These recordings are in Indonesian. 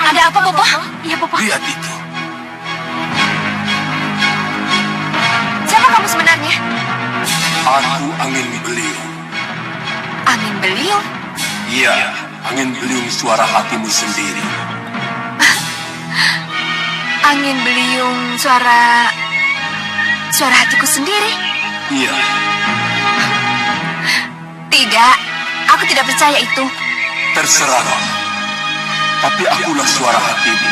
Ada apa, Bopo? Iya, Bopo. Lihat itu. Siapa kamu sebenarnya? Aku angin beliung. Angin beliung? Iya, angin beliung suara hatimu sendiri. Angin beliung suara hatiku sendiri? Iya. Tidak, aku tidak percaya itu. Terserah. Tapi akulah suara hatimu.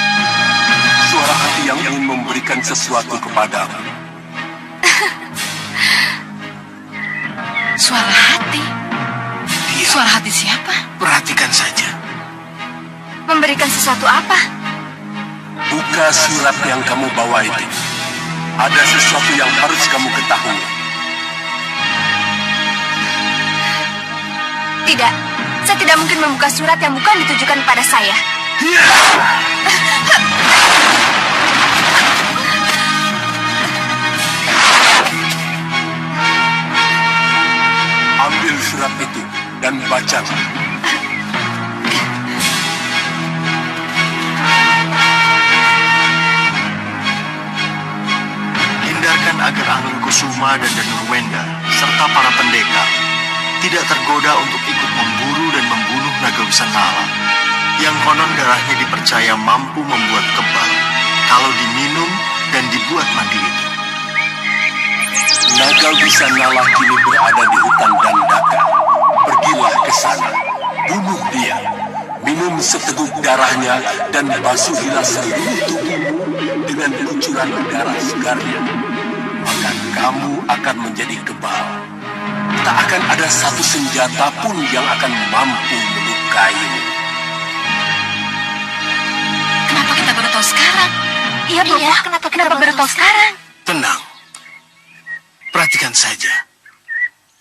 Suara hati yang ingin memberikan sesuatu kepadamu. Suara hati? Iya. Suara hati siapa? Perhatikan saja. Memberikan sesuatu apa? Buka surat yang kamu bawa itu. Ada sesuatu yang harus kamu ketahui. Tidak, saya tidak mungkin membuka surat yang bukan ditujukan kepada saya. Ambil surat itu dan baca. Hindarkan agar Angling Kusuma dan Danurwenda serta para pendekar tidak tergoda untuk ikut memburu dan membunuh Naga Wisanala yang konon darahnya dipercaya mampu membuat kebal kalau diminum dan dibuat mandi itu. Naga Wisanala kini berada di hutan Dandaka. Pergilah ke sana, bunuh dia, minum seteguk darahnya dan basuhilah seluruh tubuhmu dengan kucuran darah segarnya. Maka kamu akan menjadi kebal. Tak akan ada satu senjata pun yang akan mampu melukaimu. Kenapa kita baru tahu sekarang? Iya, Bopo. Kenapa baru tahu sekarang? Tenang. Perhatikan saja.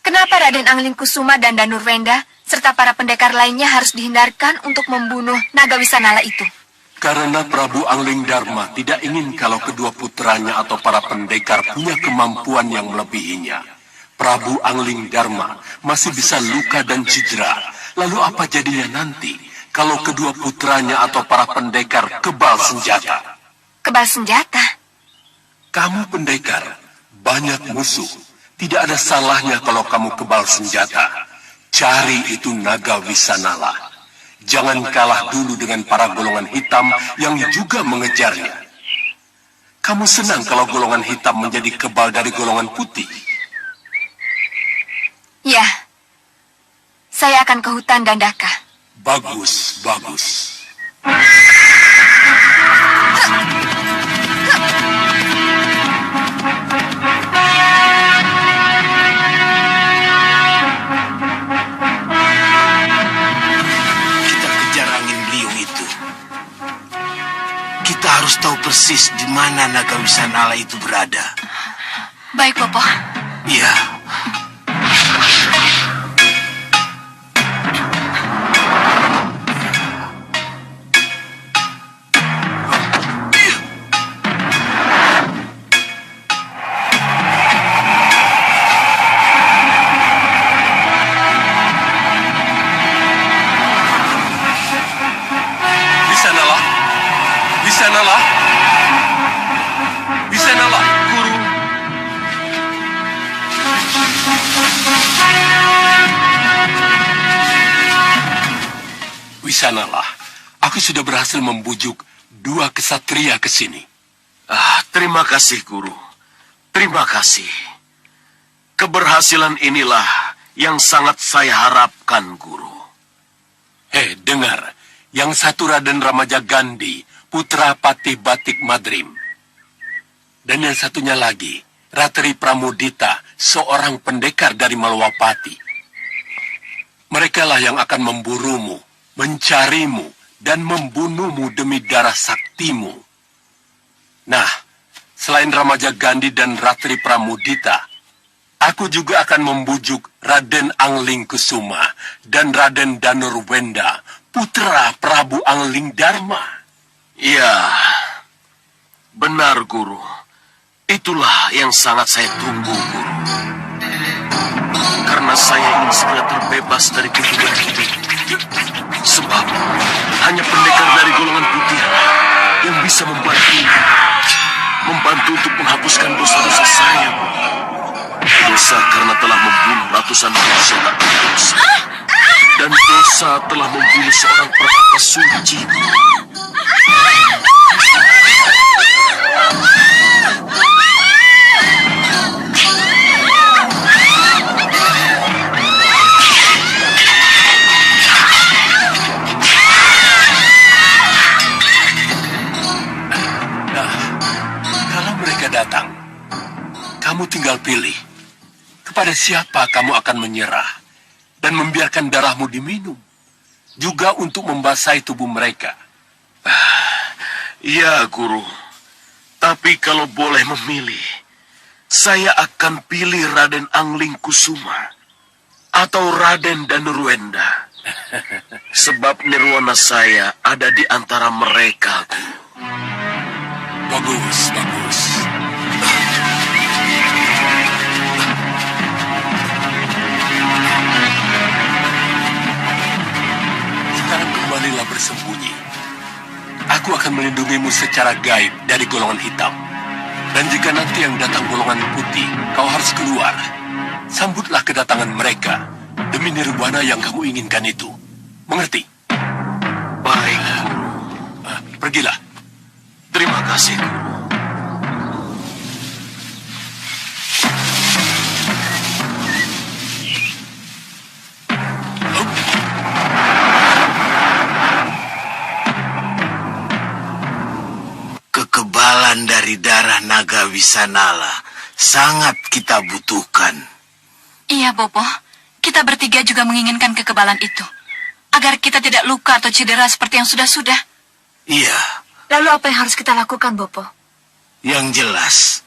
Kenapa Raden Angling Kusuma dan Danurwenda serta para pendekar lainnya harus dihindarkan untuk membunuh Naga Wisanala itu? Karena Prabu Angling Dharma tidak ingin kalau kedua putranya atau para pendekar punya kemampuan yang melebihinya. Prabu Angling Dharma masih bisa luka dan cedera. Lalu apa jadinya nanti kalau kedua putranya atau para pendekar kebal senjata? Kebal senjata? Kamu pendekar, banyak musuh. Tidak ada salahnya kalau kamu kebal senjata. Cari itu Naga Wisanala. Jangan kalah dulu dengan para golongan hitam yang juga mengejarnya. Kamu senang kalau golongan hitam menjadi kebal dari golongan putih? Ya, saya akan ke hutan Dandaka. Bagus, bagus. Kita kejar angin beliung itu. Kita harus tahu persis di mana Naga Wisanala itu berada. Baik, Bopo. Iya. Wisanala, Guru. Wisanala, aku sudah berhasil membujuk dua kesatria ke sini. Terima kasih, Guru. Terima kasih. Keberhasilan inilah yang sangat saya harapkan, Guru. Dengar. Yang satu Raden Ramaja Gandhi, putra Patih Batik Madrim. Dan yang satunya lagi, Ratri Pramudita, seorang pendekar dari Malwapati. Mereka lah yang akan memburumu, mencarimu, dan membunuhmu demi darah saktimu. Nah, selain Ramaja Gandhi dan Ratri Pramudita, aku juga akan membujuk Raden Angling Kusuma dan Raden Danurwenda, putra Prabu Angling Dharma. Ya, benar Guru. Itulah yang sangat saya tunggu, Guru. Karena saya ingin segera terbebas dari kehidupan ini. Sebab hanya pendekar dari golongan putih yang bisa membantu untuk menghapuskan dosa-dosa saya. Dosa karena telah membunuh ratusan manusia tak berdosa. Dan dosa telah membunuh seorang pertapa suci. Kalau mereka datang, kamu tinggal pilih kepada siapa kamu akan menyerah dan membiarkan darahmu diminum, juga untuk membasahi tubuh mereka. Ya, Guru. Tapi kalau boleh memilih, saya akan pilih Raden Angling Kusuma atau Raden Danurwenda. Sebab nirwana saya ada di antara mereka, Guru. Bagus, bagus. Sekarang kembalilah bersembunyi. Aku akan melindungimu secara gaib dari golongan hitam. Dan jika nanti yang datang golongan putih, kau harus keluar. Sambutlah kedatangan mereka demi nirwana yang kamu inginkan itu. Mengerti? Baik, Guru. Pergilah. Terima kasih, Guru. Kekebalan dari darah naga Wisanala sangat kita butuhkan. Iya, Bopo. Kita bertiga juga menginginkan kekebalan itu. Agar kita tidak luka atau cedera seperti yang sudah-sudah. Iya, Lalu apa yang harus kita lakukan, Bopo? yang jelas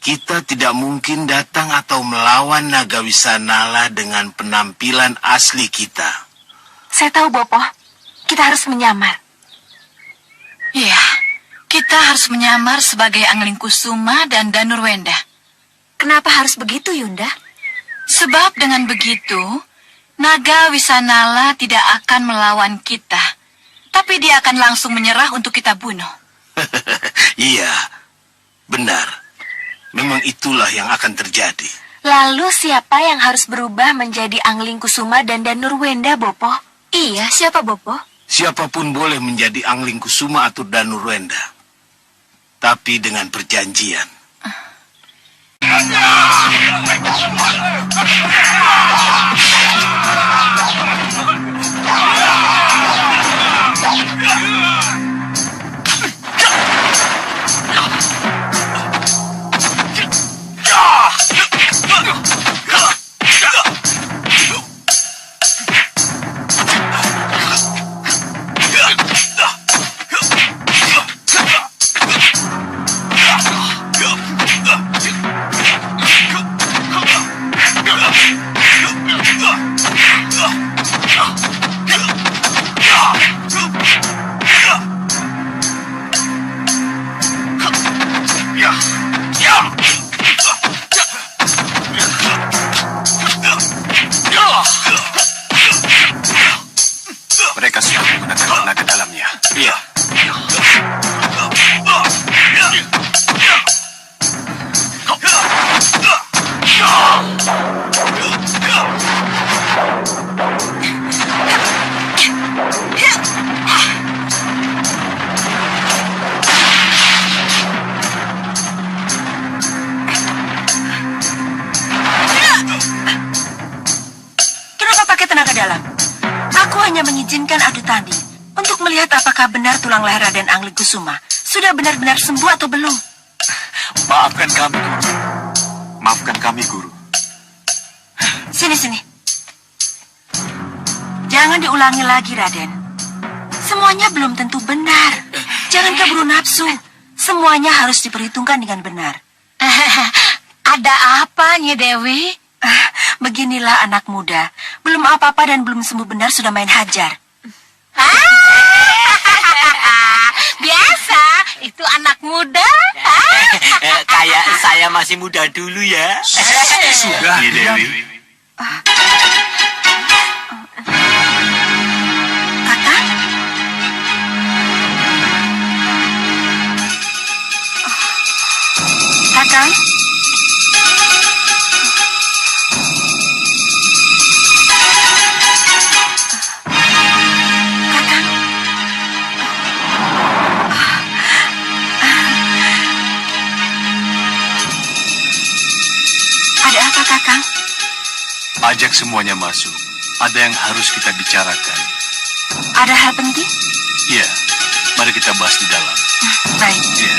kita tidak mungkin datang atau melawan naga Wisanala dengan penampilan asli kita. Saya tahu, Bopo. Kita harus menyamar. Iya, kita harus menyamar sebagai Angling Kusuma dan Danurwenda. Kenapa harus begitu, Yunda? Sebab dengan begitu, naga Wisanala tidak akan melawan kita. Tapi dia akan langsung menyerah untuk kita bunuh. Iya, benar. Memang itulah yang akan terjadi. Lalu siapa yang harus berubah menjadi Angling Kusuma dan Danurwenda, Bopo? Iya, siapa, Bopo? Siapapun boleh menjadi Angling Kusuma atau Danurwenda. Tapi dengan perjanjian. Mereka sudah menggunakan tenaga dalamnya. Iya. Kenapa pakai tenaga dalam? Aku hanya mengizinkan adu tanding untuk melihat apakah benar tulang leher Raden Angling Kusuma sudah benar-benar sembuh atau belum. Maafkan kami, Guru. Maafkan kami, Guru. Sini. Jangan diulangi lagi, Raden. Semuanya belum tentu benar. Jangan keburu nafsu. Semuanya harus diperhitungkan dengan benar. Ada apa, Nyi Dewi? Beginilah anak muda. Belum apa-apa dan belum sembuh benar sudah main hajar. Biasa, itu anak muda. Kayak saya masih muda dulu ya. Sudah, Nyi Dewi. Kakang? Kakang? Kakang? Ada apa, Kakang? Ajak semuanya masuk. Ada yang harus kita bicarakan. Ada hal penting? Iya, mari kita bahas di dalam. Baik, Iya.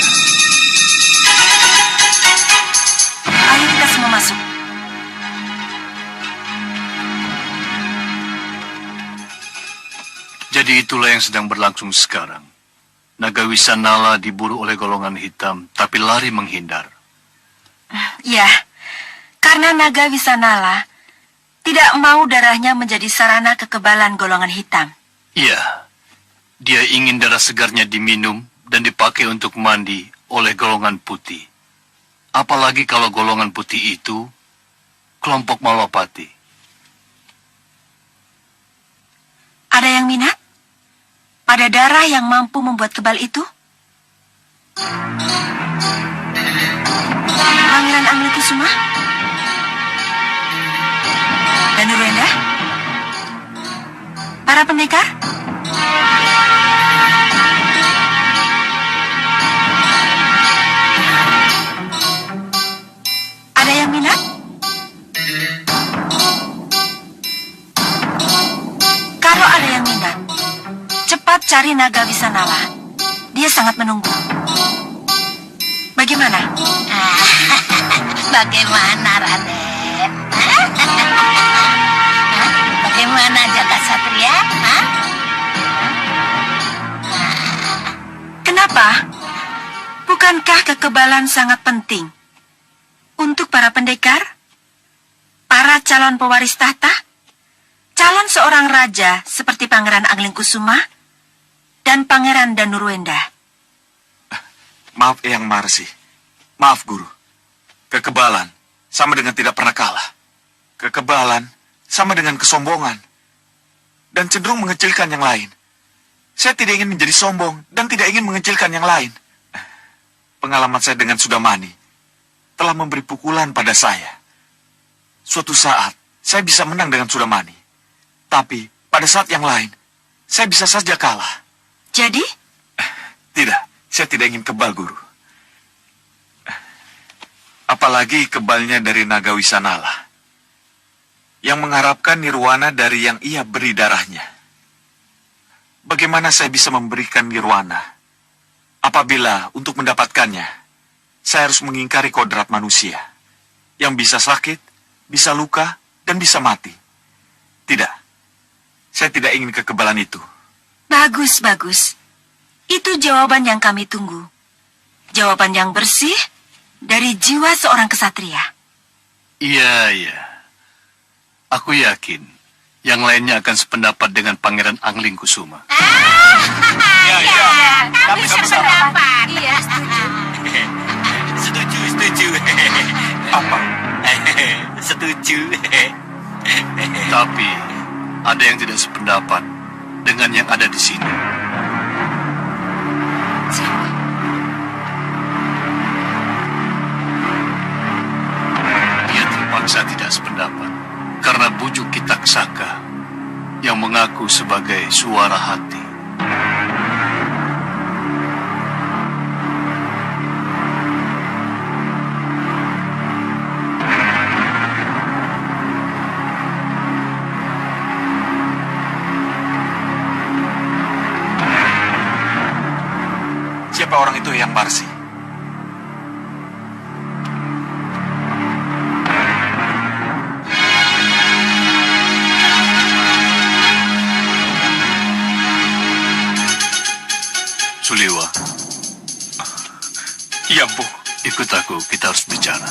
ayo kita semua masuk. Jadi itulah yang sedang berlangsung sekarang. Naga Wisanala diburu oleh golongan hitam, tapi lari menghindar. Ya, karena naga Wisanala tidak mau darahnya menjadi sarana kekebalan golongan hitam. Iya, dia ingin darah segarnya diminum dan dipakai untuk mandi oleh golongan putih. Apalagi kalau golongan putih itu kelompok Malwapati. Ada yang minat? Pada darah yang mampu membuat kebal itu? Pangeran Anglikusuma? Dan Nurwenda? Para pendekar? Ada yang minat? Kalau ada yang minat, cepat cari naga Wisanala. Dia sangat menunggu. Bagaimana? Bagaimana, Raden? Bagaimana jaga satria? Kenapa? Bukankah kekebalan sangat penting untuk para pendekar, para calon pewaris tahta, calon seorang raja seperti Pangeran Anglingkusuma dan Pangeran Danurwenda? Maaf Eyang Marsi. Maaf Guru. Kekebalan sama dengan tidak pernah kalah. Kekebalan sama dengan kesombongan. Dan cenderung mengecilkan yang lain. Saya tidak ingin menjadi sombong dan tidak ingin mengecilkan yang lain. Pengalaman saya dengan Sudamani telah memberi pukulan pada saya. Suatu saat saya bisa menang dengan Sudamani. Tapi pada saat yang lain saya bisa saja kalah. Jadi, Tidak, saya tidak ingin kebal, Guru. Apalagi kebalnya dari naga Wisanala, yang mengharapkan nirwana dari yang ia beri darahnya. Bagaimana saya bisa memberikan nirwana apabila untuk mendapatkannya, saya harus mengingkari kodrat manusia, yang bisa sakit, bisa luka, dan bisa mati. Tidak, saya tidak ingin kekebalan itu. bagus, bagus. Itu jawaban yang kami tunggu. Jawaban yang bersih dari jiwa seorang kesatria. Iya, iya. Aku yakin yang lainnya akan sependapat dengan Pangeran Anglingkusuma. Kami sependapat. Iya, setuju. Setuju. Apa? Setuju. Tapi ada yang tidak sependapat dengan yang ada di sini. Dia terpaksa tidak sependapat karena bujuk Kitaksaka yang mengaku sebagai suara hati. Siapa orang itu yang Marsi? Suliwa, Iya, Bu. ikut aku, kita harus bicara.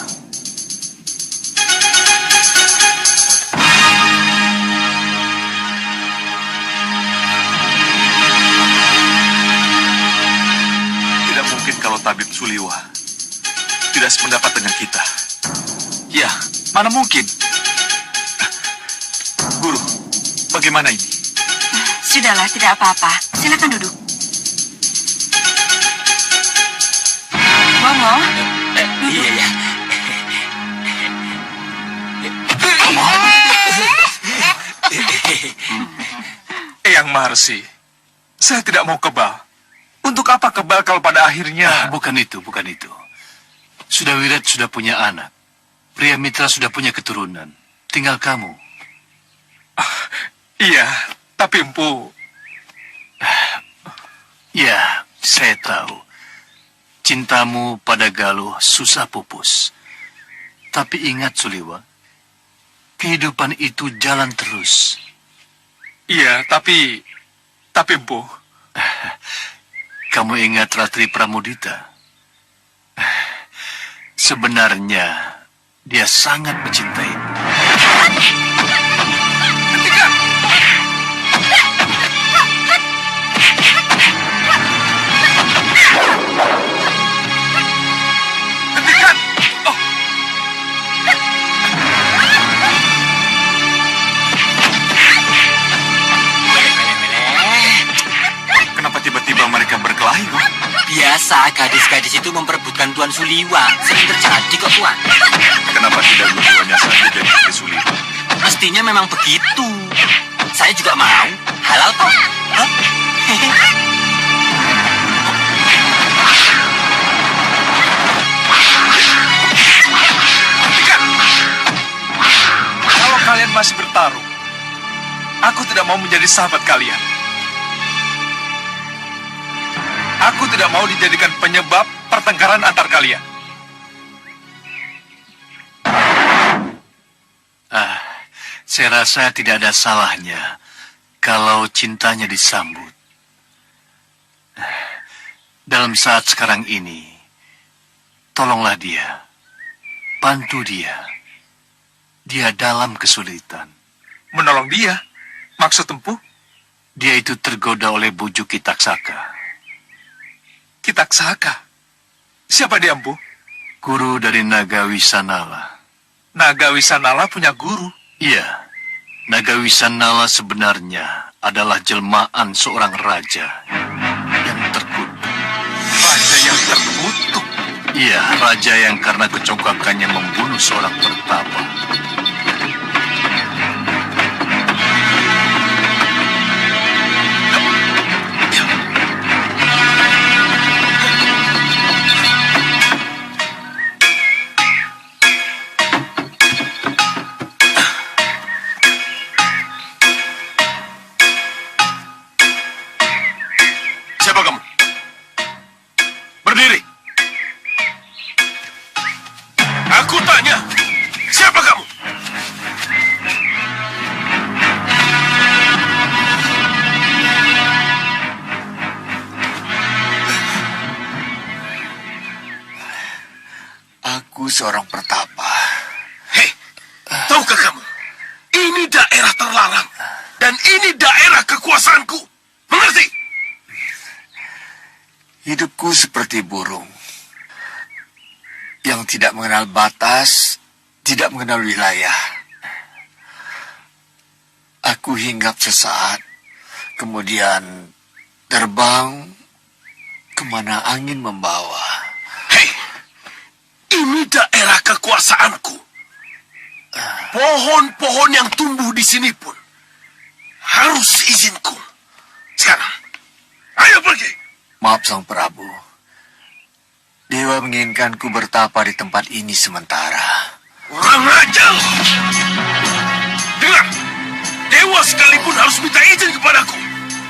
tabib Suliwa tidak sependapat dengan kita. Ya, mana mungkin? Guru, bagaimana ini? Sudahlah, tidak apa-apa. Silakan duduk. Momo, Iya ya. Eyang Marsi, saya tidak mau kebal. Untuk apa kebal kalau pada akhirnya... Bukan itu, bukan itu. Sudah Wirat sudah punya anak. Pria Mitra sudah punya keturunan. Tinggal kamu. Iya, tapi Empu... Ya, saya tahu. Cintamu pada Galuh susah pupus. Tapi ingat, Suliwa. Kehidupan itu jalan terus. Iya, tapi Empu... Kamu ingat Ratri Pramudita? Sebenarnya, dia sangat mencintaimu. Hentikan! Hentikan! Oh. Kenapa tiba-tiba mereka berkelahi, Guru? Biasa gadis-gadis itu memperebutkan Tuan Suliwa. Sering terjadi kok, Tuan. Kenapa tidak dua-duanya saja jadi istri Suliwa? Mestinya memang begitu. Saya juga mau. Halal kok. Hah? Hentikan! Kalau kalian masih bertarung, aku tidak mau menjadi sahabat kalian. Aku tidak mau dijadikan penyebab pertengkaran antar kalian. Saya rasa tidak ada salahnya kalau cintanya disambut. Dalam saat sekarang ini, tolonglah dia. Bantu dia. Dia dalam kesulitan. Menolong dia? Maksud Empu? Dia itu tergoda oleh bujuk Kitaksaka. Kitaksaka? Siapa dia, Empu? Guru dari Naga Wisanala. Naga Wisanala punya guru. Iya, Naga Wisanala sebenarnya adalah jelmaan seorang raja yang terkutuk. Raja yang terkutuk? Iya, raja yang karena kecongkakannya membunuh seorang pertapa. Siapa kamu? Berdiri. Aku tanya, siapa kamu? Aku seorang pertapa. Hei, tahukah kamu? Ini daerah terlarang. Dan ini daerah kekuasaanku. Mengerti? Hidupku seperti burung yang tidak mengenal batas, tidak mengenal wilayah. Aku hinggap sesaat, kemudian terbang kemana angin membawa. Hei, ini daerah kekuasaanku. Pohon-pohon yang tumbuh di sini pun harus izinku. Sekarang, ayo pergi. Maaf, Sang Prabu. Dewa menginginkanku bertapa di tempat ini sementara. Kurang ajar. Dengar, dewa sekalipun harus minta izin kepadaku.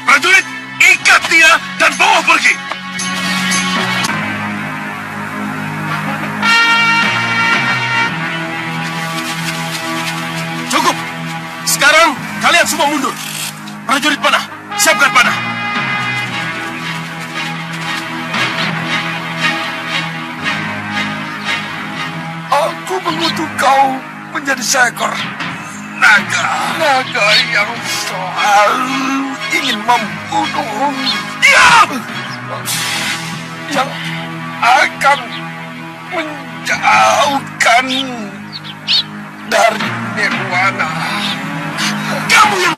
Prajurit, ikat dia dan bawa pergi. Cukup. Sekarang kalian semua mundur. Prajurit panah, siapkan panah. Aku mengutuk kau menjadi seekor naga yang selalu ingin membunuh. Diam! akan menjauhkan dari nirwana. Kamu yang...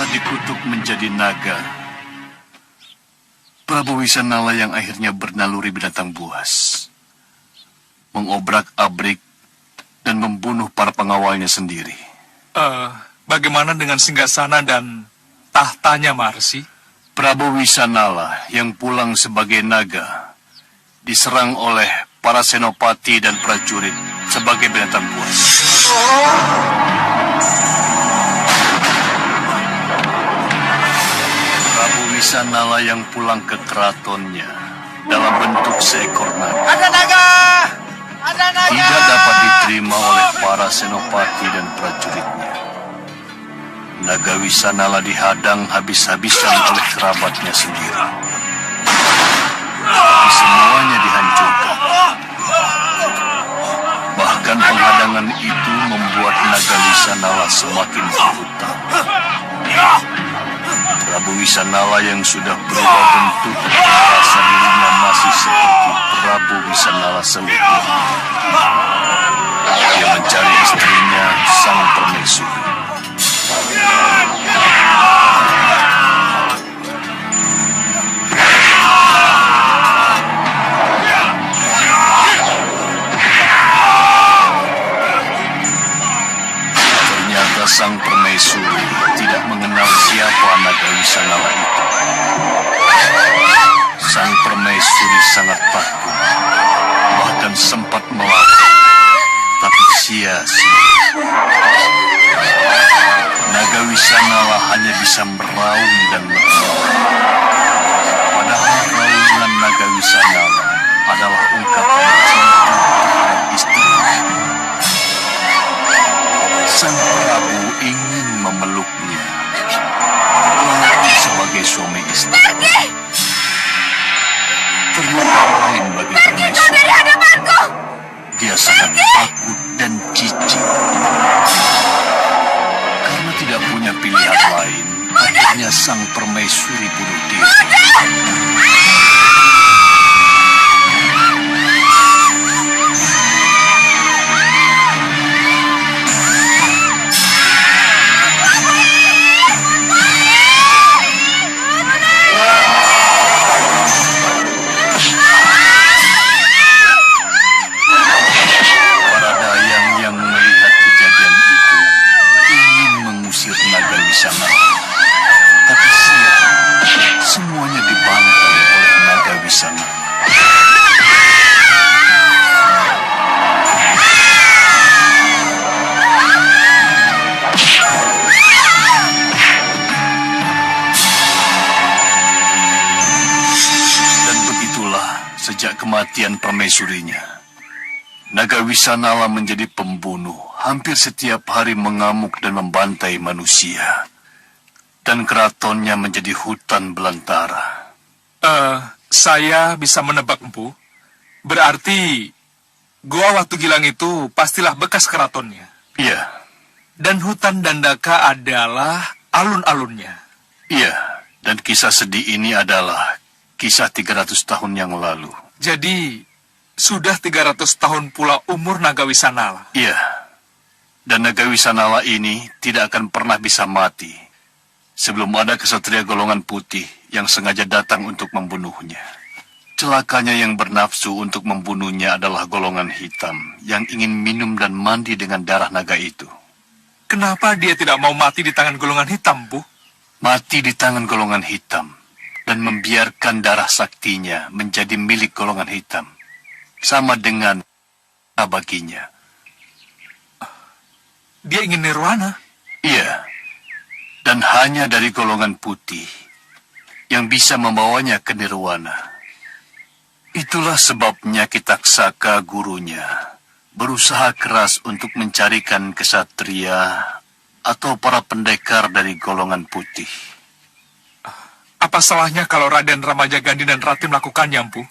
Dikutuk menjadi naga, Prabu Wisanala yang akhirnya bernaluri binatang buas, mengobrak-abrik dan membunuh para pengawalnya sendiri. Bagaimana dengan singgasana dan tahtanya, Maharishi? Prabu Wisanala yang pulang sebagai naga diserang oleh para senopati dan prajurit sebagai binatang buas. Prabu Wisanala yang pulang ke keratonnya dalam bentuk seekor naga. Ada naga! Ada naga! Tidak dapat diterima oleh para senopati dan prajuritnya. Naga Wisanala dihadang habis-habisan oleh kerabatnya sendiri. Tapi semuanya dihancurkan. Bahkan penghadangan itu membuat naga Wisanala semakin berhutang. Prabu Wisanala yang sudah berubah bentuk merasa dirinya masih seperti Prabu Wisanala seutuhnya. Dia mencari istrinya, sang permaisuri. Ternyata sang permaisuri tidak mengenal siapa naga Wisanala itu. Sang permaisuri sangat takut, bahkan sempat melawan, tapi sia-sia. Naga Wisanala hanya bisa meraung dan meraung. Padahal raungan naga Wisanala adalah ungkapan cinta terhadap istrinya. Sang Prabu ingin memeluknya, walaupun sebagai suami istri. Ternyata lain bagi permaisuri. Dia sangat takut dan jijik. Karena tidak punya pilihan lain, akhirnya sang permaisuri bunuh diri. Para dayang yang melihat kejadian itu ingin mengusir naga Wisanala. Tapi sial, semuanya dibantai oleh naga Wisanala. Dan begitulah sejak kematian permaisurinya, naga Wisanala menjadi pembunuh, hampir setiap hari mengamuk dan membantai manusia. Dan keratonnya menjadi hutan belantara. Saya bisa menebak, Empu. Berarti Gua Watu Gilang itu pastilah bekas keratonnya. Iya, Dan hutan Dandaka adalah alun-alunnya. iya. Dan kisah sedih ini adalah kisah 300 tahun yang lalu. Jadi, sudah 300 tahun pula umur Naga Wisanala. Iya. Dan naga Wisanala ini tidak akan pernah bisa mati sebelum ada kesatria golongan putih yang sengaja datang untuk membunuhnya. Celakanya yang bernafsu untuk membunuhnya adalah golongan hitam yang ingin minum dan mandi dengan darah naga itu. Kenapa dia tidak mau mati di tangan golongan hitam, Bu? Mati di tangan golongan hitam dan membiarkan darah saktinya menjadi milik golongan hitam. Sama dengan baginya. Dia ingin nirwana. Iya, dan hanya dari golongan putih yang bisa membawanya ke nirwana. Itulah sebabnya Kitaksaka gurunya berusaha keras untuk mencarikan kesatria atau para pendekar dari golongan putih. Apa salahnya kalau Raden Ramajagandhi dan Ratri melakukannya, Bu?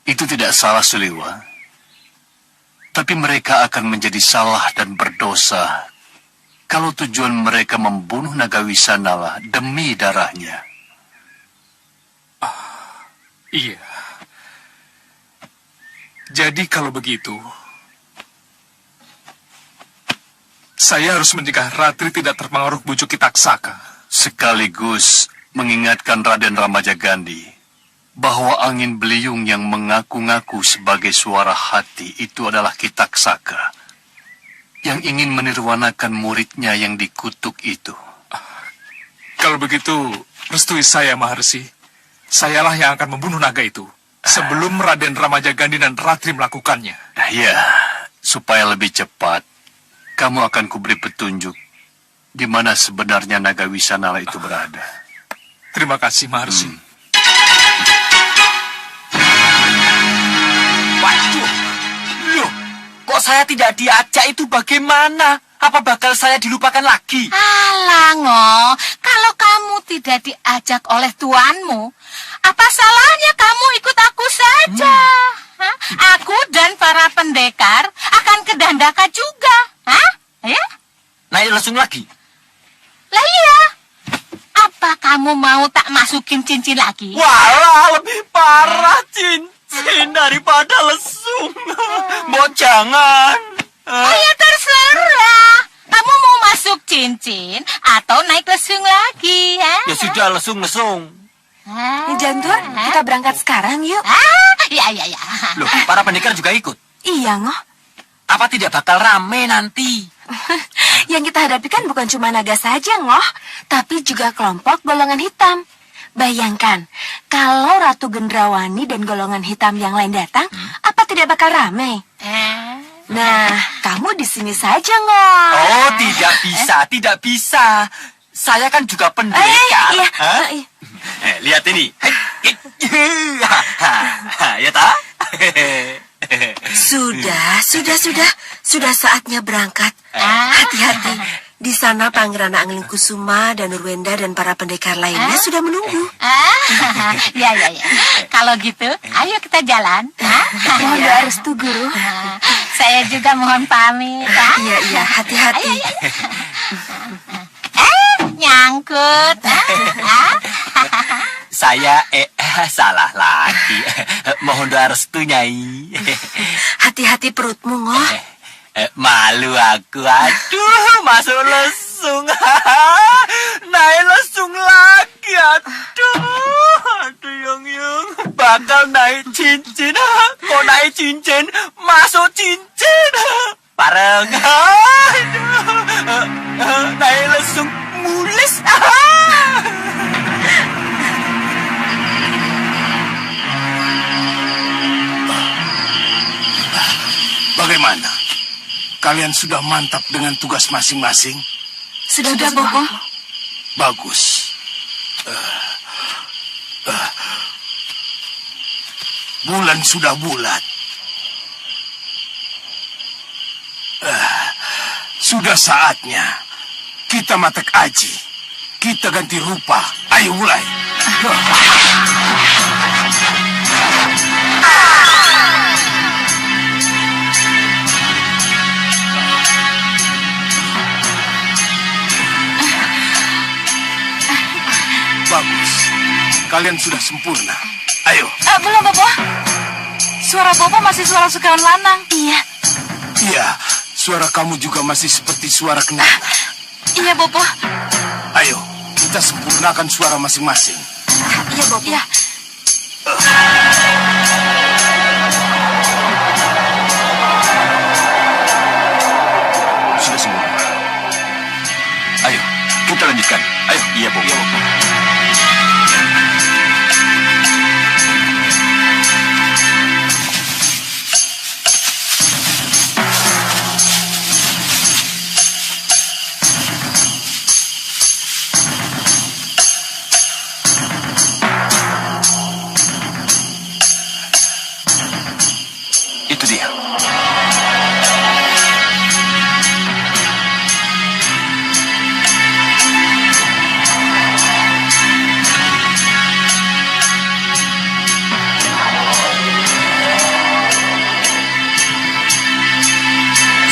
Itu tidak salah, Suliwa. Tapi mereka akan menjadi salah dan berdosa kalau tujuan mereka membunuh Nagawisanala demi darahnya. Iya. Jadi kalau begitu, saya harus mencegah Ratri tidak terpengaruh bujuk Kitaksaka. Sekaligus mengingatkan Raden Ramajagandhi bahwa angin beliung yang mengaku-ngaku sebagai suara hati itu adalah Kitaksaka yang ingin menirwanakan muridnya yang dikutuk itu. Kalau begitu, restui saya, Maharsi. Sayalah yang akan membunuh naga itu sebelum Raden Ramajagandhi dan Ratri melakukannya. Ya, supaya lebih cepat, kamu akan kuberi petunjuk di mana sebenarnya Nagawisanala itu berada. Terima kasih, Maharsi. Waduh, loh, kok saya tidak diajak itu bagaimana? Apa bakal saya dilupakan lagi? Alah, Ngo, kalau kamu tidak diajak oleh tuanmu, apa salahnya kamu ikut aku saja? Hah? Aku dan para pendekar akan ke Dandaka juga. Hah? Ya? Naik langsung lagi. Lah iya. Apa kamu mau tak masukin cincin lagi? Walah, lebih parah cincin daripada lesung. Mbok jangan. Oh ya terserah. Kamu mau masuk cincin atau naik lesung lagi, ha? Ya sudah, lesung-lesung. Jantur, kita berangkat sekarang yuk. Ya. Loh, para pendekar juga ikut. Iya, Ngoh. Apa tidak bakal rame nanti? Yang kita hadapi kan bukan cuma naga saja, Ngoh, tapi juga kelompok golongan hitam. Bayangkan, kalau Ratu Gendrawani dan golongan hitam yang lain datang, apa tidak bakal rame? Nah, kamu di sini saja, Ngoh. Oh, tidak bisa. Saya kan juga pendekar. Iya. Hah? Lihat ini. Ya tak? Sudah saatnya berangkat. Hati-hati. Di sana Pangeran Anglingkusuma dan Nurwenda dan para pendekar lainnya sudah menunggu. Ya. Kalau gitu, ayo kita jalan. Mohon doa restu, Guru. Saya juga mohon pamit. Iya, hati-hati. Nyangkut. Saya salah lagi. Mohon doa restu, Nyai. Hati-hati perutmu, Ngoh. Malu aku. Aduh, masuk lesung. Naik lesung lagi. Aduh, Yang. Bakal naik cincin. Kok naik cincin? Masuk cincin. Pareng. Aduh. Naik lesung mules. Bagaimana? Kalian sudah mantap dengan tugas masing-masing? Sudah, Bopo. Bagus. Bulan sudah bulat. Sudah saatnya kita matek aji. Kita ganti rupa. Ayo mulai. Bagus. Kalian sudah sempurna. Ayo. Belum, Bopo. Suara Bopo masih suara sukawan lanang. Iya. Iya, suara kamu juga masih seperti suara kenanga. Iya, Bopo. Ayo, kita sempurnakan suara masing-masing. Iya, Bopo. Iya. Sudah sembuh. Ayo, kita lanjutkan. Ayo. Iya, Bu. Itu dia.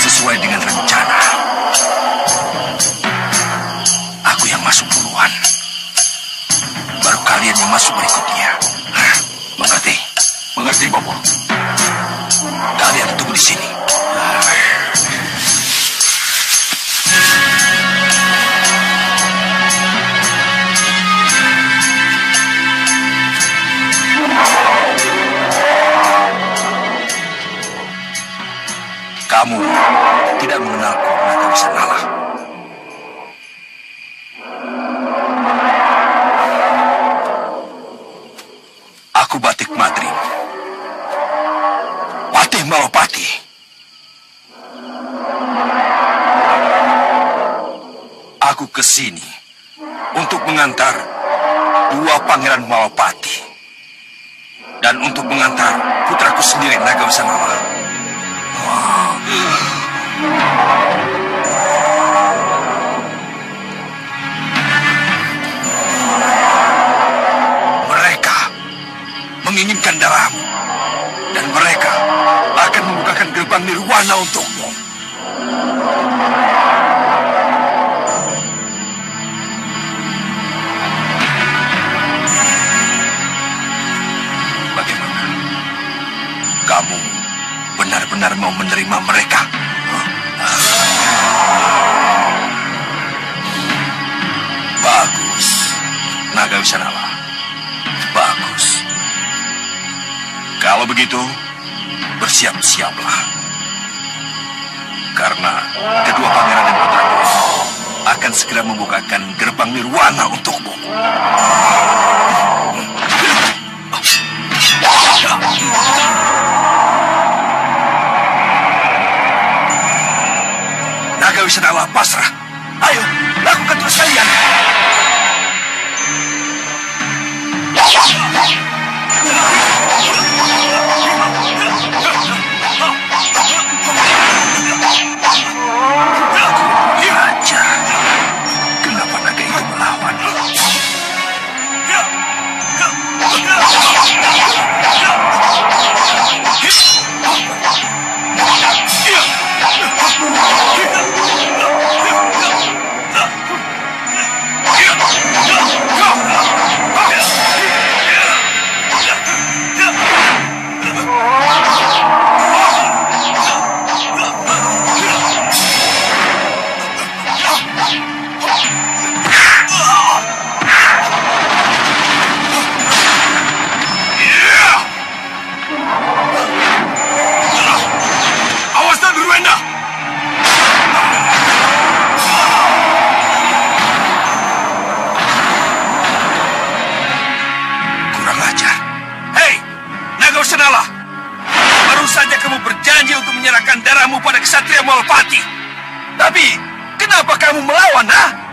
Sesuai dengan rencana. Aku yang masuk duluan. Baru kalian yang masuk berikutnya. Hah, mengerti? Mengerti, Bobo. Kalian tunggu di sini. Kamu tidak mengenalku, Naga Wisanala. Aku Batik Madrim, Patih Malopati. Aku ke sini untuk mengantar dua pangeran Malopati dan untuk mengantar putraku sendiri, Naga Wisanala. Mereka menginginkan darahmu dan mereka akan membukakan gerbang nirwana untukmu. Bagaimana? Kamu benar-benar mau menerima mereka? Bagus, Naga Wisanala. Bagus. Kalau begitu, bersiap-siaplah. Karena kedua pangeran dan putraku akan segera membukakan gerbang nirwana untukmu. Naga Wisanala pasrah. Ayo, lakukan terus kalian. Raja, kenapa naga itu melawan? Awas dan Nurwenda! Kurang ajar. Hei, Naga Wisanala! Baru saja kamu berjanji untuk menyerahkan darahmu pada Ksatria Malopati. Tapi, kenapa kamu melawan, ha?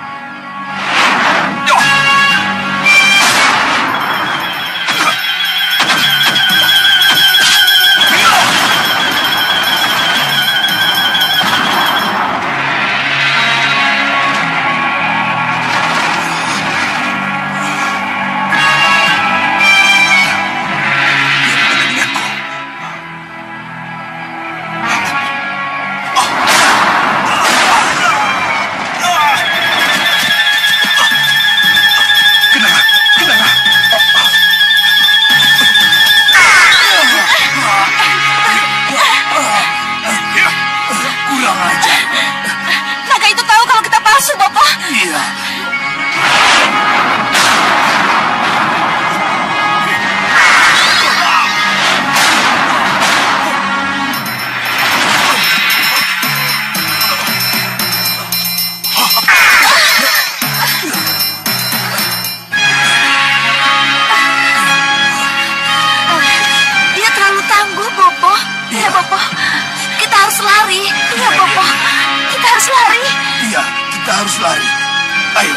harus lari. Iya, kita harus lari. Ayo.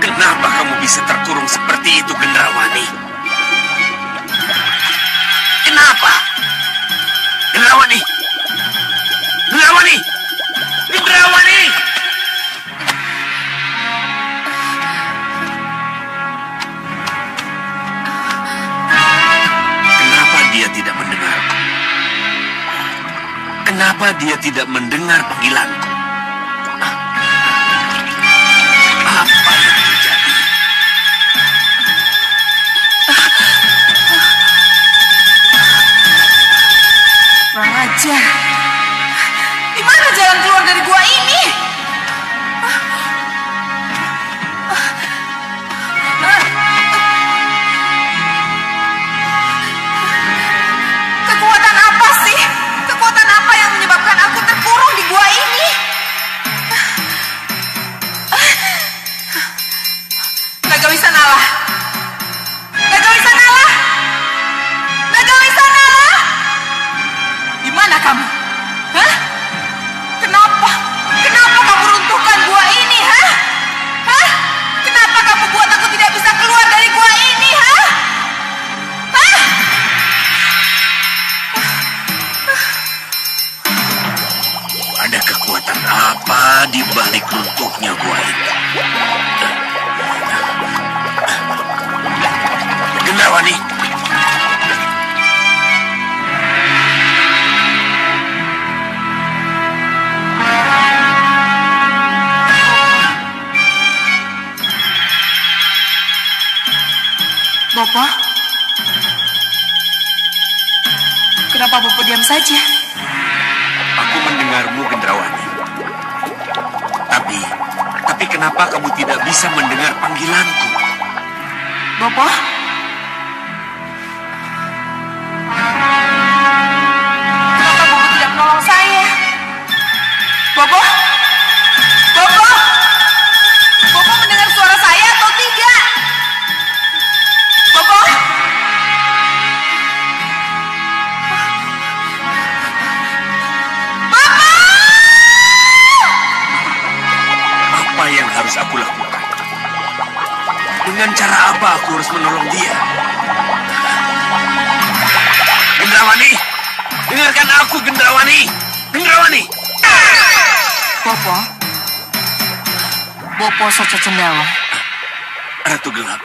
Kenapa kamu bisa terkurung seperti itu, Gendrawani? Kenapa? Gendrawani! Gendrawani! Gendrawani! Kenapa dia tidak mendengarku? Kenapa dia tidak mendengar panggilanku? Apa yang terjadi? Kurang ajar. Di mana jalan keluar dari gua ini? Kekuatan apa sih? Kekuatan apa yang menyebabkan aku terkurung di gua ini? Naga Wisanala. Naga Wisanala. Naga Wisanala. Di mana kamu? Hah? Kenapa? Kenapa kamu runtuhkan gua ini, hah? Hah? Kenapa kamu buat aku tidak bisa keluar dari gua ini, hah? Hah? Ada kekuatan apa di balik runtuhnya gua itu? Gendrawani! Bopo? Kenapa Bopo diam saja? Aku mendengarmu, Gendrawani. Tapi kenapa kamu tidak bisa mendengar panggilanku? Bopo? Kenapa Bopo tidak menolong saya? Bopo? Bopo? Bopo mendengar suara saya atau tidak? Bopo? Apa yang harus aku lakukan? Dengan cara apa aku harus menolong dia? Gendrawani! Dengarkan aku, Gendrawani! Gendrawani! Bopo? Bopo Soco Cendawa. Ratu Gelap.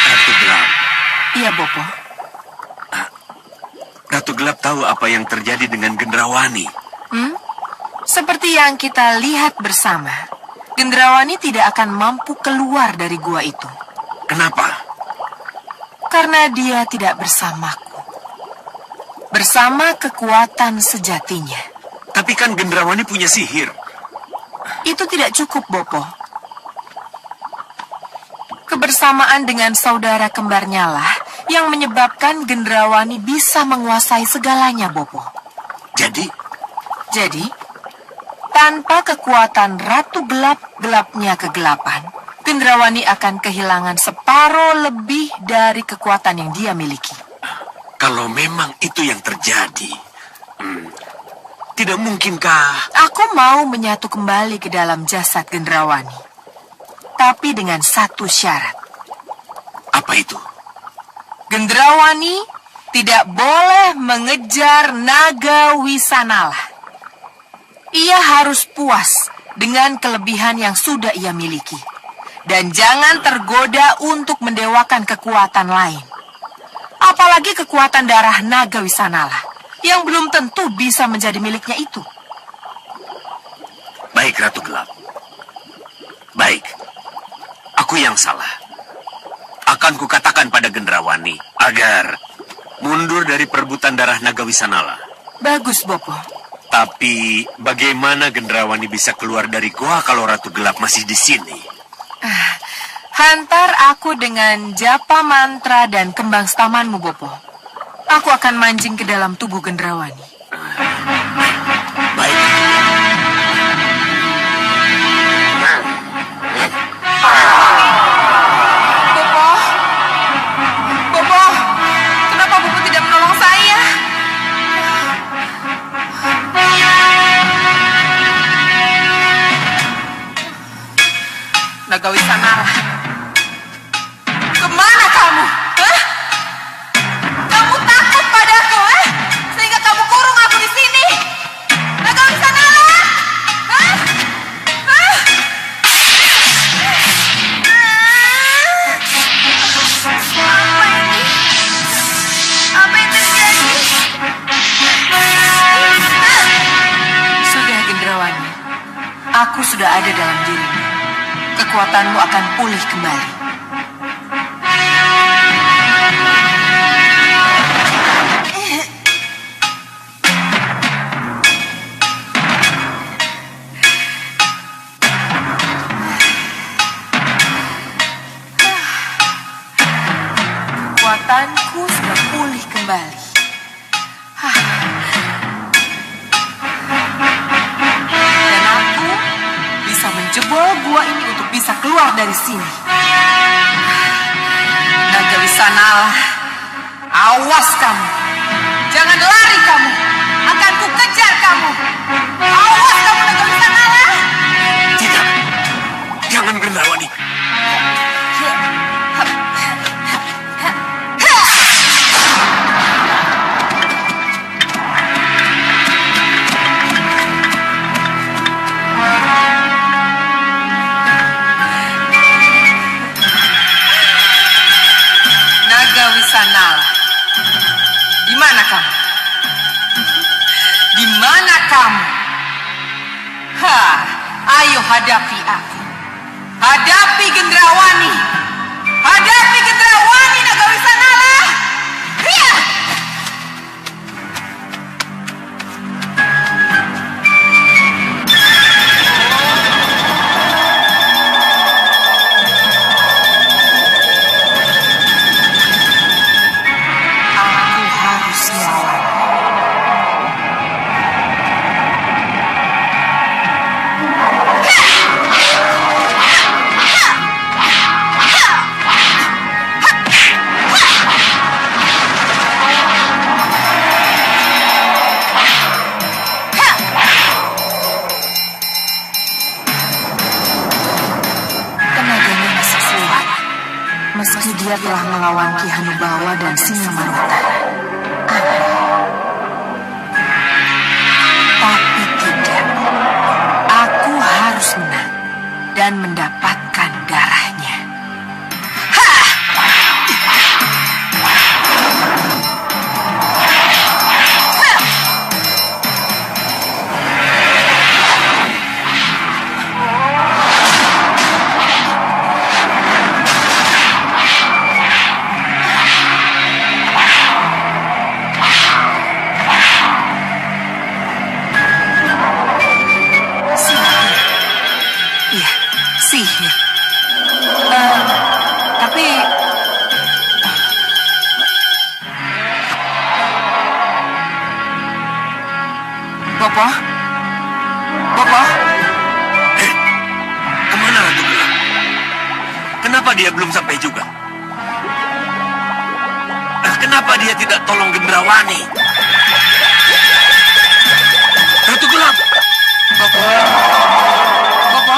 Ratu Gelap. Iya, Bopo. Ratu Gelap tahu apa yang terjadi dengan Gendrawani. Seperti yang kita lihat bersama, Gendrawani tidak akan mampu keluar dari gua itu. Kenapa? Karena dia tidak bersamaku. Bersama kekuatan sejatinya. Tapi kan Gendrawani punya sihir. Itu tidak cukup, Bopo. Kebersamaan dengan saudara kembarnya lah yang menyebabkan Gendrawani bisa menguasai segalanya, Bopo. Jadi, tanpa kekuatan Ratu Gelap-gelapnya kegelapan, Gendrawani akan kehilangan separuh lebih dari kekuatan yang dia miliki. kalau memang itu yang terjadi, tidak mungkinkah... Aku mau menyatu kembali ke dalam jasad Gendrawani. Tapi dengan satu syarat. Apa itu? Gendrawani tidak boleh mengejar Naga Wisanala. Ia harus puas dengan kelebihan yang sudah ia miliki. Dan jangan tergoda untuk mendewakan kekuatan lain. Apalagi kekuatan darah Naga Wisanala yang belum tentu bisa menjadi miliknya itu. Baik, Ratu Gelap. Baik. Aku yang salah. Akan kukatakan pada Gendrawani agar mundur dari perebutan darah Naga Wisanala. Bagus, Bopo. Tapi bagaimana Gendrawani bisa keluar dari goa kalau Ratu Gelap masih di sini? Hantar aku dengan japa mantra dan kembang setamanmu, Bopo. Aku akan mancing ke dalam tubuh Gendrawani. Baik. Bopo, Bopo, kenapa Bopo tidak menolong saya? Nagawi Sanara, kemana kamu? Hah? Kamu takut padaku, sehingga kamu kurung aku di sini. Nagawi Sanara, hah? Hah? Apa yang terjadi? Sudah, Gendrawani. Aku sudah ada dalam dirimu. Kekuatanmu akan pulih kembali. Kekuatanku sudah pulih kembali. Dan aku bisa menjebol gua ini untuk bisa keluar dari sini. Nagawi Sanala, awas kamu. Jangan lari kamu. Akan ku kejar kamu. Awas kamu, Nagawi Sanala. Tidak. Jangan, Gendrawani. Nagawi Sanala, di mana kamu? Di mana kamu? Ayo hadapi aku. Hadapi Gendrawani. Hadapi Gendrawani, Nagawi Sanala. Ria! Aku harus melawan. Tenaganya masih kuat. Meski dia telah melawan Ki Hanubawa dan Singamangata. Tapi tidak. Aku harus menang dan mendapatkan darahnya. Iya, sihir. Tapi Bopo? Bopo? Kemana Ratu Gelap? Kenapa dia belum sampai juga? Kenapa dia tidak tolong Gendrawani? Ratu Gelap! Bopo? Bopo?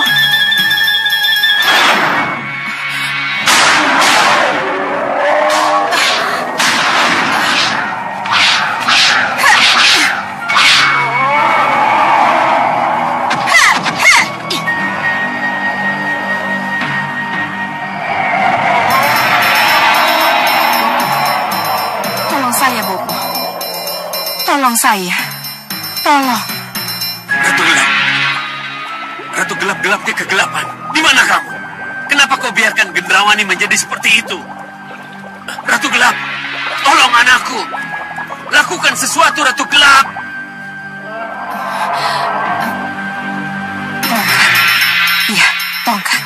Tolong saya, Bopo. Tolong saya. Tolong. Ratu Gelap! Ratu Gelap-gelapnya kegelapan. Di mana kamu? Kenapa kau biarkan Gendrawani menjadi seperti itu? Ratu Gelap, tolong anakku. Lakukan sesuatu, Ratu Gelap. Tongkat. Iya, tongkat.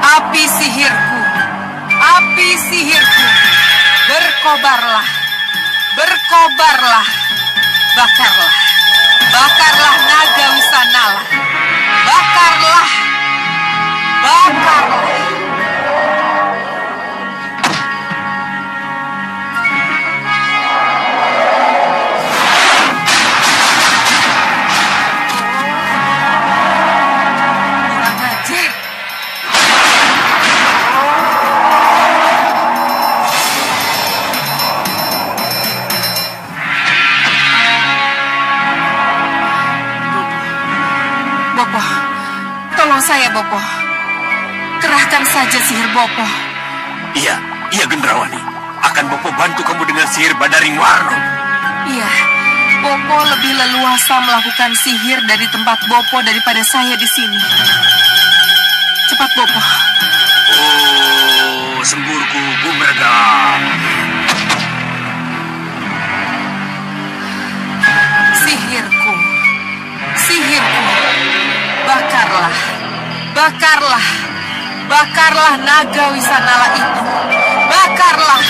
Api sihirku, api sihirku, berkobarlah, berkobarlah, bakarlah, bakarlah naga Wisanala, bakarlah, bakarlah. Bopo, tolong saya, Bopo. Kerahkan saja sihir Bopo. Iya, iya Gendrawani. Akan Bopo bantu kamu dengan sihir Badaring Warno. Iya, Bopo lebih leluasa melakukan sihir dari tempat Bopo daripada saya di sini. Cepat, Bopo. Oh, semburku Gumregam. Sihirku, sihirku. Bakarlah, bakarlah, bakarlah naga Wisanala itu. Bakarlah.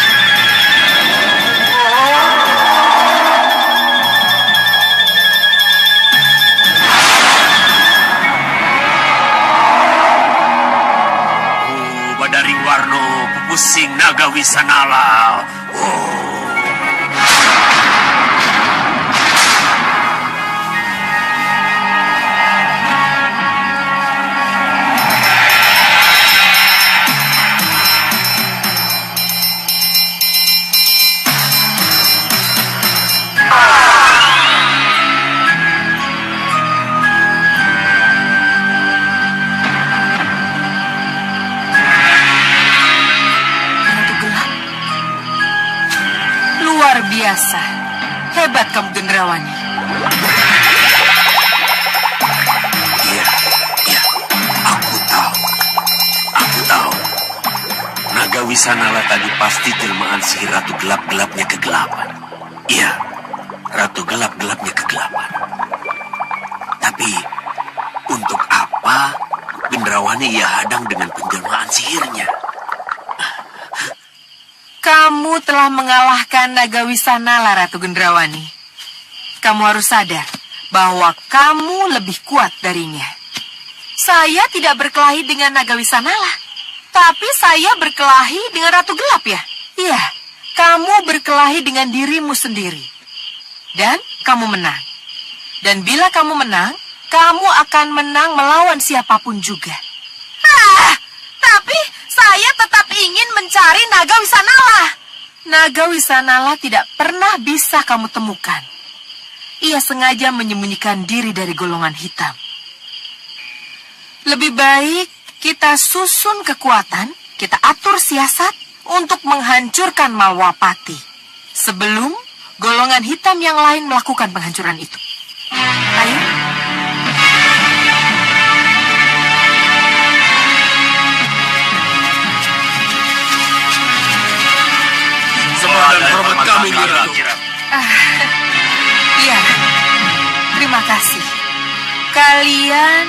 Oh, Badaring Warno, pupusing naga Wisanala. Oh. Luar biasa. Hebat kamu, Gendrawani. Iya, iya. Aku tahu. Aku tahu. Naga Wisanala tadi pasti jelmaan sihir Ratu Gelap-gelapnya kegelapan. Iya, Ratu Gelap-gelapnya kegelapan. Tapi, untuk apa Gendrawani ia hadang dengan penjelmaan sihirnya? Kamu telah mengalahkan naga Wisanala, Ratu Gendrawani. Kamu harus sadar bahwa kamu lebih kuat darinya. Saya tidak berkelahi dengan naga Wisanala, tapi saya berkelahi dengan Ratu Gelap ya? Iya, kamu berkelahi dengan dirimu sendiri. Dan kamu menang. Dan bila kamu menang, kamu akan menang melawan siapapun juga. Tapi saya tetap ingin mencari naga Wisanala. Naga Wisanala tidak pernah bisa kamu temukan. Ia sengaja menyembunyikan diri dari golongan hitam. Lebih baik kita susun kekuatan, kita atur siasat untuk menghancurkan Malwapati sebelum golongan hitam yang lain melakukan penghancuran itu. Ayo. Dan hormat kami, Ratu. Iya, terima kasih. Kalian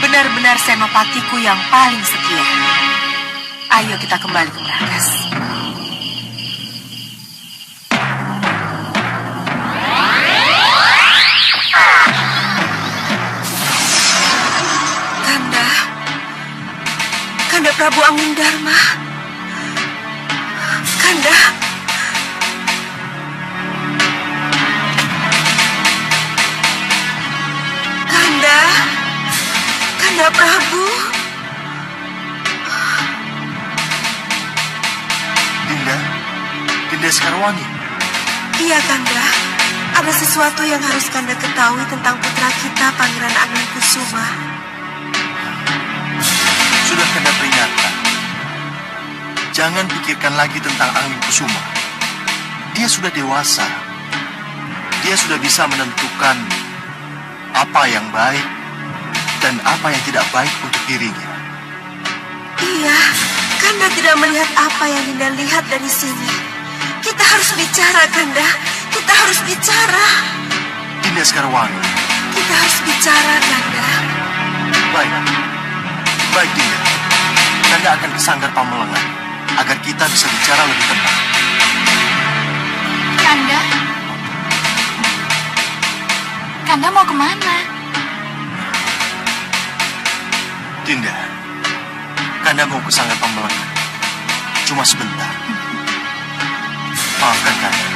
benar-benar senopatiku yang paling setia. Ayo kita kembali ke markas. Kanda Prabu Angundharma. Kanda. Kanda Prabu. Dinda Sekarwangi. Iya, Kanda. Ada sesuatu yang harus Kanda ketahui tentang putra kita, Pangeran Angling Kusuma. Sudah Kanda peringatkan. Jangan pikirkan lagi tentang Angling Kusuma. Dia sudah dewasa. Dia sudah bisa menentukan apa yang baik dan apa yang tidak baik untuk dirinya. Iya, Kanda tidak melihat apa yang Dinda lihat dari sini. Kita harus bicara, Kanda. Kita harus bicara. Dinda Sekarwangi. Kita harus bicara, Kanda. Baik. Baik, Dinda. Kanda akan ke Sanggar Pamelengan agar kita bisa bicara lebih tenang. Kanda? Kanda mau kemana? Dinda, Kanda mau ke Sanggar Pamelengan. Cuma sebentar. Maafkan Kanda.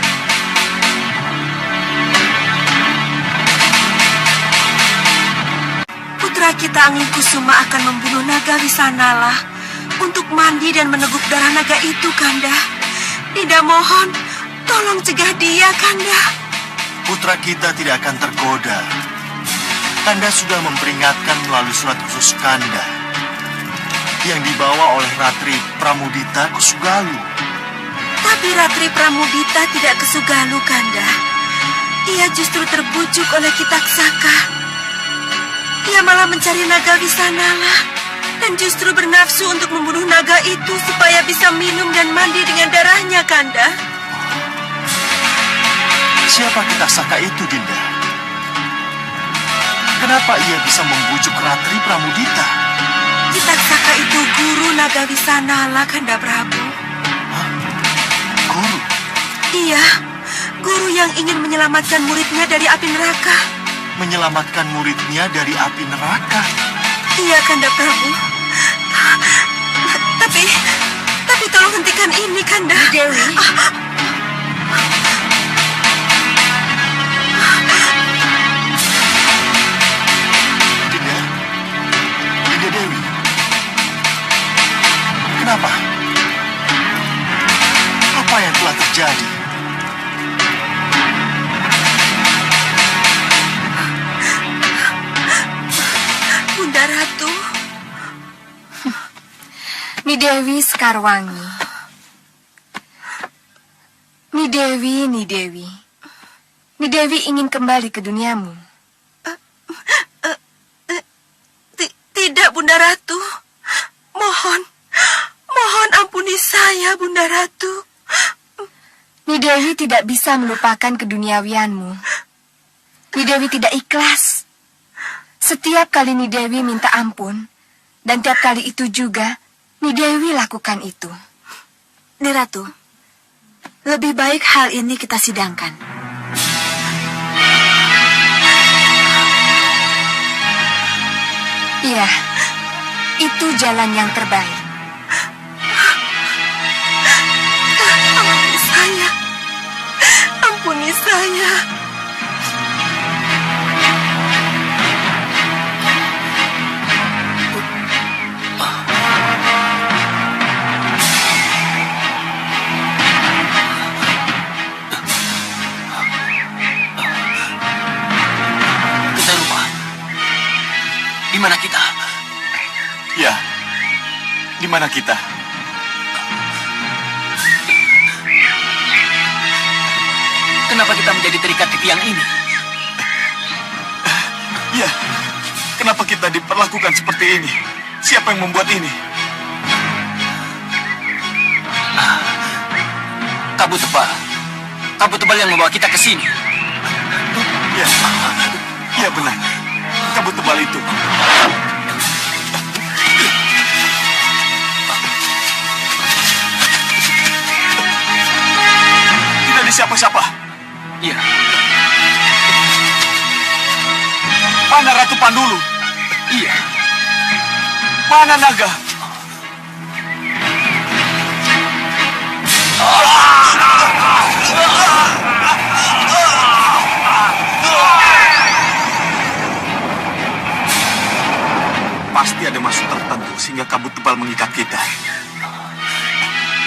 Putra kita Anglingkusuma akan membunuh naga Wisanala untuk mandi dan meneguk darah naga itu, Kanda. Dinda mohon, tolong cegah dia, Kanda. Putra kita tidak akan tergoda. Kanda sudah memperingatkan melalui surat khusus Kanda yang dibawa oleh Ratri Pramudita ke Sugalu. Tapi Ratri Pramudita tidak ke Sugalu, Kanda. Ia justru terbujuk oleh Kitaksaka. Ia malah mencari naga Wisanala dan justru bernafsu untuk membunuh naga itu supaya bisa minum dan mandi dengan darahnya, Kanda. Siapa Kitaksaka itu, Dinda? Kenapa ia bisa membujuk Ratri Pramudita? Kitaksaka itu guru naga Wisanala, Kanda Prabu. Guru? Iya, guru yang ingin menyelamatkan muridnya dari api neraka. Menyelamatkan muridnya dari api neraka? Iya, Kanda Prabu. Tapi tolong hentikan ini, Kanda. Dewi. Dinda? Dinda Dewi? Kenapa? Apa yang telah terjadi? Bunda Ratu. Nidewi Sekarwangi. Nidewi. Nidewi ingin kembali ke duniamu. Tidak, Bunda Ratu. Mohon ampuni saya, Bunda Ratu. Nidewi tidak bisa melupakan keduniawianmu. Nidewi tidak ikhlas. Setiap kali Nidewi minta ampun, dan tiap kali itu juga, Nidewi lakukan itu. Niratu, lebih baik hal ini kita sidangkan. Iya, itu jalan yang terbaik. Ampuni saya. Ampuni saya. Di mana kita? Ya, di mana kita? Kenapa kita menjadi terikat di tiang ini? Ya, kenapa kita diperlakukan seperti ini? Siapa yang membuat ini? Kabut tebal. Kabut tebal yang membawa kita ke sini. Ya, ya benar. Kabut tebal itu. Tidak ada siapa-siapa. Iya. Mana Ratu Pandulu? Iya. Mana naga? Pasti ada maksud tertentu sehingga kabut tebal mengikat kita.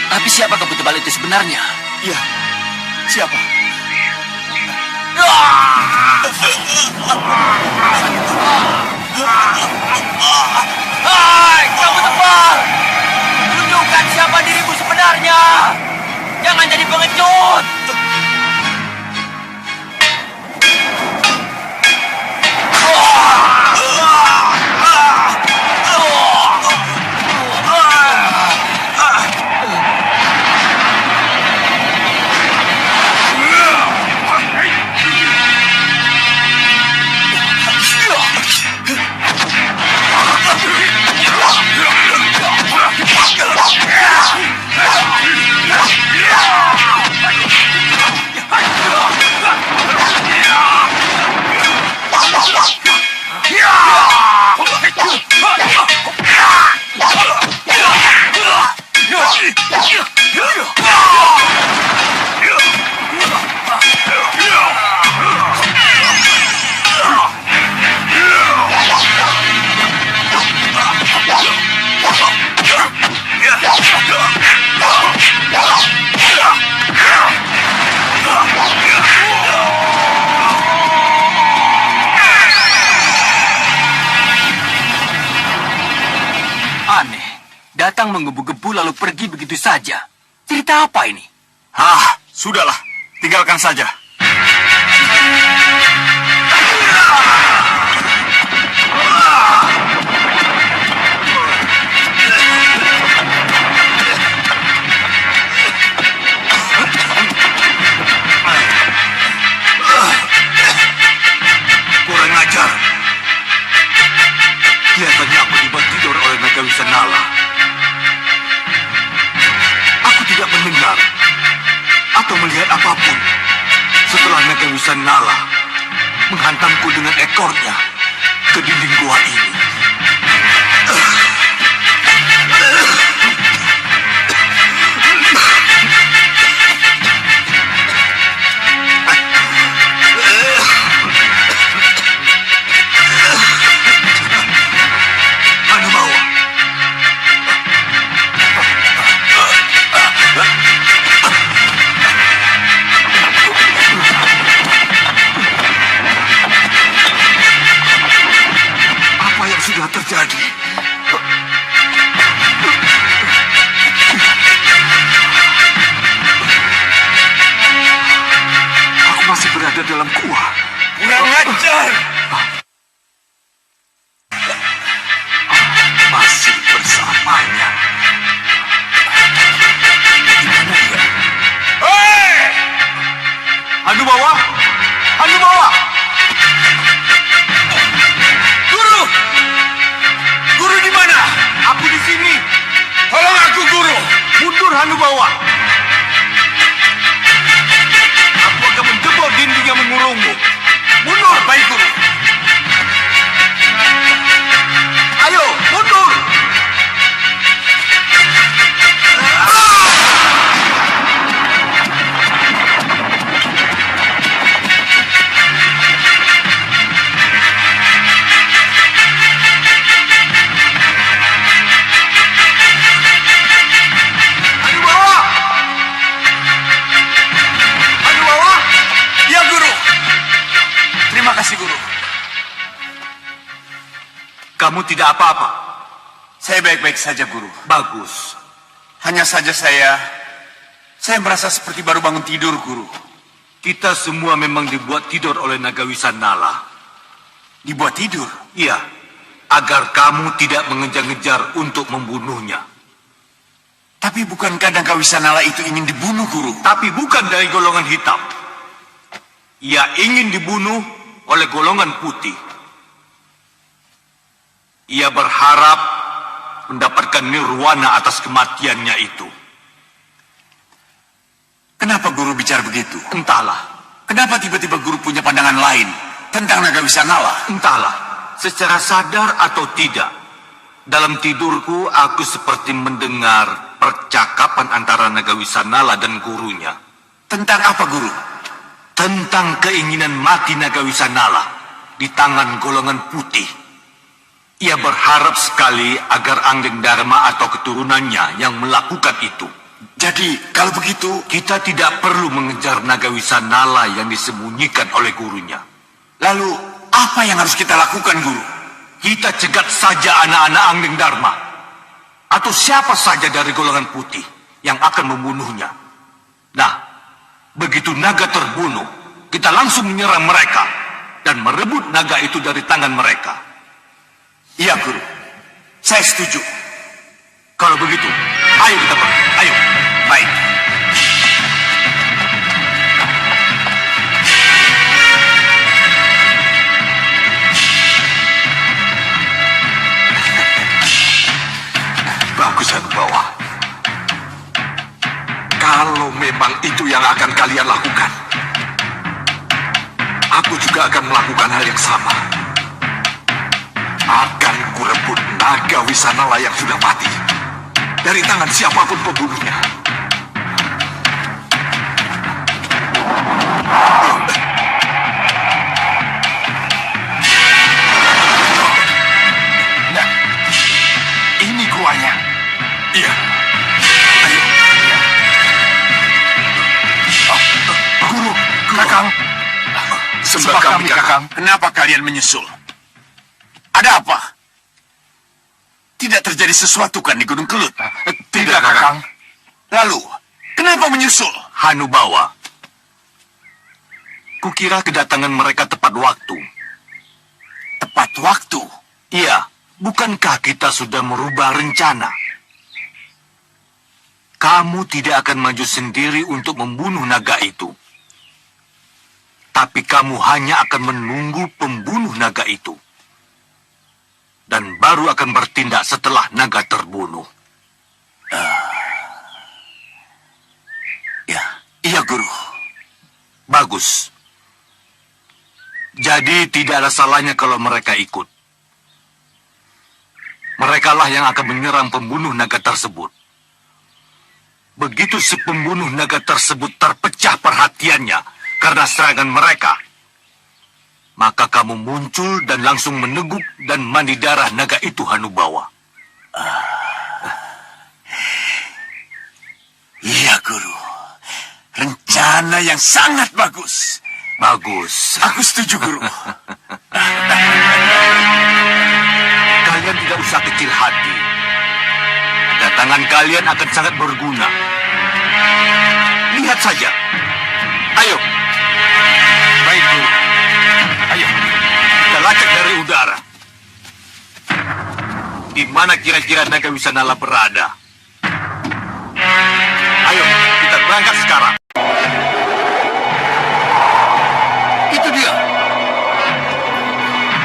Tapi siapa kabut tebal itu sebenarnya? Iya, siapa? Hai, kabut tebal! Tunjukkan siapa dirimu sebenarnya! Jangan jadi pengecut! datang menggebu-gebu lalu pergi begitu saja. Cerita apa ini? Sudahlah. Tinggalkan saja. Kurang ajar. Kelihatannya aku dibuat tidur oleh naga Wisanala. Aku tidak mendengar atau melihat apapun setelah naga Wisanala menghantamku dengan ekornya ke dinding gua ini. Terjadi. Aku masih berada dalam gua. Kurang ajar. Masih bersamanya. Gimana dia? Hei! Hantu bawah! Hantu bawah! Guru di mana? Aku di sini. Tolong aku, Guru. Mundur, Hanu Bawah. Aku akan menjebol dinding yang mengurungmu. Mundur, baik Guru. Ayo, mundur. Kamu tidak apa-apa? Saya baik-baik saja, Guru. Bagus. Hanya saja saya merasa seperti baru bangun tidur, Guru. Kita semua memang dibuat tidur oleh naga Wisanala. Dibuat tidur? Iya, agar kamu tidak mengejar-ngejar untuk membunuhnya. Tapi bukankah naga Wisanala itu ingin dibunuh, Guru? Tapi bukan dari golongan hitam. Ia ingin dibunuh oleh golongan putih. Ia berharap mendapatkan nirwana atas kematiannya itu. Kenapa Guru bicara begitu? Entahlah. Kenapa tiba-tiba Guru punya pandangan lain tentang naga Wisanala? Entahlah. Secara sadar atau tidak, dalam tidurku aku seperti mendengar percakapan antara naga Wisanala dan gurunya. Tentang apa, Guru? Tentang keinginan mati naga Wisanala di tangan golongan putih. Ia berharap sekali agar Angling Dharma atau keturunannya yang melakukan itu. Jadi, kalau begitu, kita tidak perlu mengejar naga Wisanala yang disembunyikan oleh gurunya. Lalu, apa yang harus kita lakukan, Guru? Kita cegat saja anak-anak Angling Dharma. Atau siapa saja dari golongan putih yang akan membunuhnya. Nah, begitu naga terbunuh, kita langsung menyerang mereka dan merebut naga itu dari tangan mereka. Iya, Guru. Saya setuju. Kalau begitu, ayo kita pergi. Ayo. Baik. Bagus, Hanu Bawah. Kalau memang itu yang akan kalian lakukan, aku juga akan melakukan hal yang sama. Akan kurebut naga Wisanala yang sudah mati dari tangan siapapun pembunuhnya. Nah, ini guanya. Iya. Ayo. Guru, Kakang. Sembah kami, Kakang. Kenapa kalian menyusul? Ada apa? Tidak terjadi sesuatu kan di Gunung Kelut? Tidak, Kakang. Lalu, kenapa menyusul? Hanubawa. Kukira kedatangan mereka tepat waktu. Tepat waktu. Iya, bukankah kita sudah merubah rencana? Kamu tidak akan maju sendiri untuk membunuh naga itu. Tapi kamu hanya akan menunggu pembunuh naga itu. Dan baru akan bertindak setelah naga terbunuh. Iya, Guru. Bagus. Jadi tidak ada salahnya kalau mereka ikut. Merekalah yang akan menyerang pembunuh naga tersebut. Begitu si pembunuh naga tersebut terpecah perhatiannya karena serangan mereka, maka kamu muncul dan langsung meneguk dan mandi darah naga itu, Hanubawa. Iya, Guru. Rencana yang sangat bagus. Bagus. Aku setuju, Guru. Kalian tidak usah kecil hati. Kedatangan kalian akan sangat berguna. Lihat saja. Ayo. Baik, Guru. Ayo. Kita lacak dari udara. Di mana kira-kira naga Wisanala berada? Ayo, kita berangkat sekarang. Itu dia.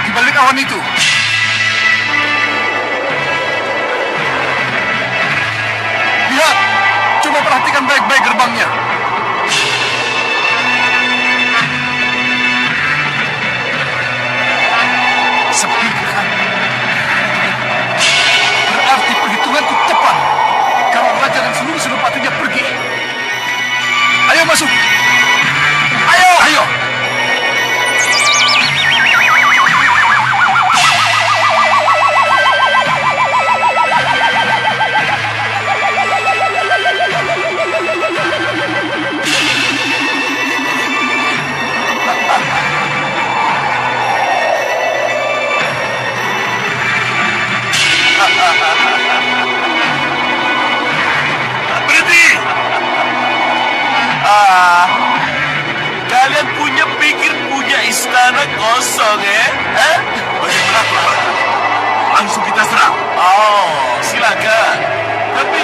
Di balik awan itu. Lihat. Coba perhatikan baik-baik gerbangnya. Sepi kan? Berarti perhitunganku tepat. Kalau raja dan seluruh senopatinya pergi. Ayo masuk. Ayo. Ayo. Berhenti! Kalian pikir punya istana kosong, Bagaimana, Tuan? Langsung kita serang. Oh, silakan. Tapi